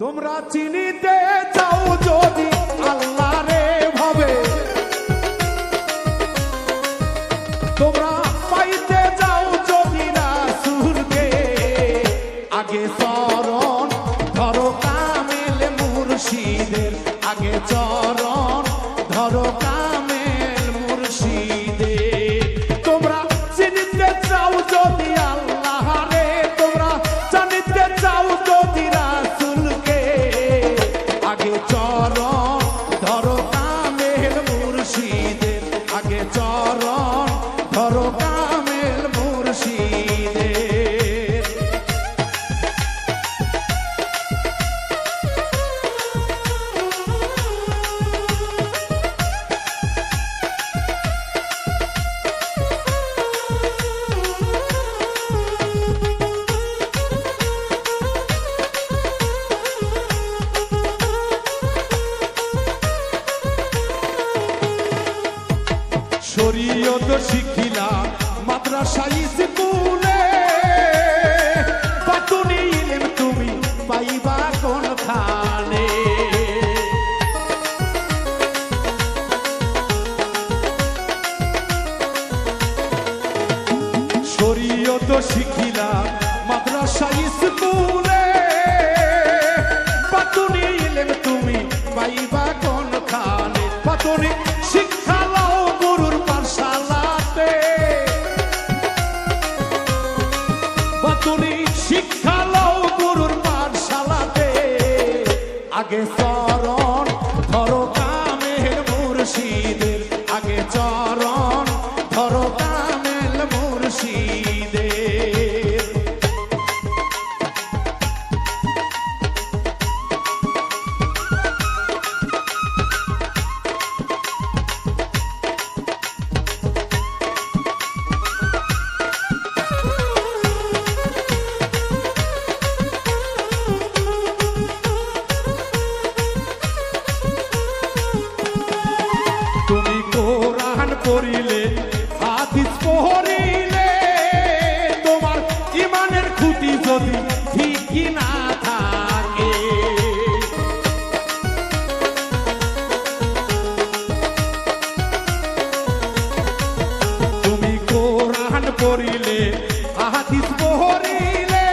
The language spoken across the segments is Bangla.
তোমরা চিনিতে চাও যদি আল্লাহ রে ভাবে, তোমরা পাইতে যাও যদি রাসূলকে, আগে চরণ ধরো কামেল মুর্শিদের, আগে চরণ ধরো কামেল মুর্শিদের। তোমরা চিনিতে চাও যদি আল্লাহ রে, তোমরা জানিতে চাও যদি রাসূলকে, আগে চরণ ধরো কামেল মুর্শিদের, আগে চরণ ধরো কামেল মুর্শিদের। শরীয়ত শিখিলা মাদ্রাসা স্কুলে, পাতুনি ইলম তুমি পাইবা কোনখানে। শরীয়ত শিখিলা মাদ্রাসা স্কুলে, পাতুনি ইলম তুমি পাইবা কোনখানে। পাতুনি শিক্ষা লাও গুরুর পাঠশালাতে, পাতুনি শিক্ষা লাও গুরুর পাঠশালাতে, আগে চরণ ধরো কামেল মুর্শিদের, আগে চরণ ধরো কামেল মুর্শিদের। তুমি কোরআন পড়িলে হাদিস পড়িলে, তোমার ঈমানের খুঁটি যদি ঠিকই না থাকে, তুমি কোরআন পড়িলে হাদিস পড়িলে,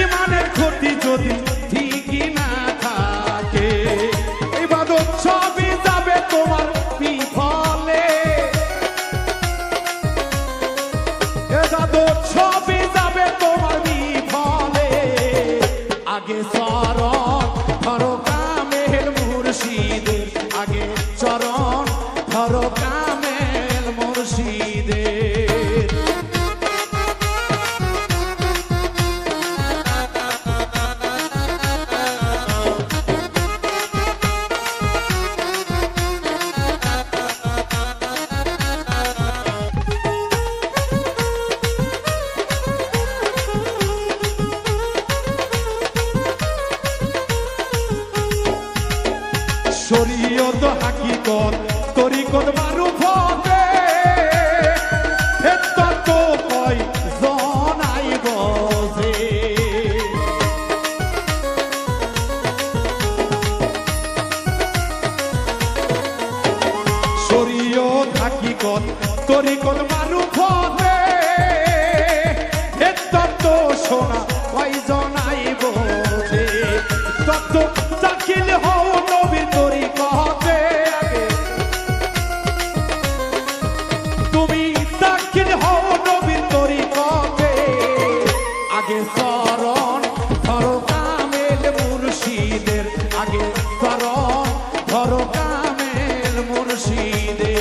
ঈমানের খুঁটি যদি ঠিকই না থাকে, ইবাদত সবই যাবে তোমার বিফলে, ইবাদত সবই যাবে তোমার বিফলে। আগে চরণ ধরো কামেল মুর্শিদের, আগে চরণ ধরো কামেল মুর্শিদের। শরীয়ত হাকিকত তরিকত মারুফতে, এত কয় জনাই বজে। শরীয়ত হাকিকত তরিকত মারুফতে, এত শোনা কয় জনাই বজে। তত দাখিল হও নবীর তরিকতে, আগে তুমি দাখিল হও নবীর তরিকতে, আগে চরণ ধরো কামেল মুর্শিদের, আগে চরণ ধরো কামেল মুর্শিদের।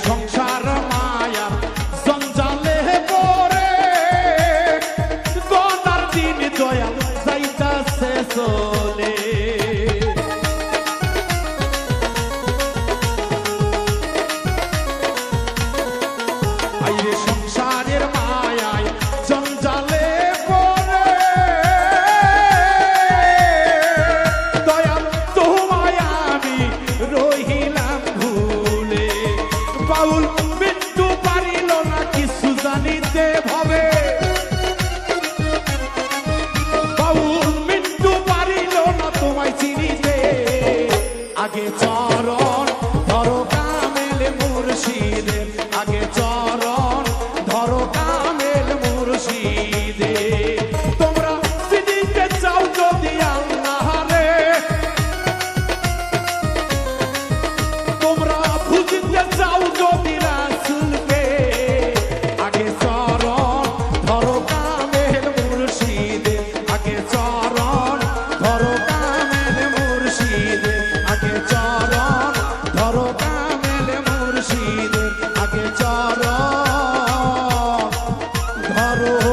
সংসার মায়ার জঞ্জালে পড়ে, গদার দিন দয়া যাইতাছে চলে। খুঁজিতে চাও যদি রাসূলকে আগে চরণ ধরো কামেল মুর্শিদের আগে চরণ ধরো কামেল মুর্শিদের আগে চরণ ধরো কামেল মুর্শিদের আগে চরণ ধরো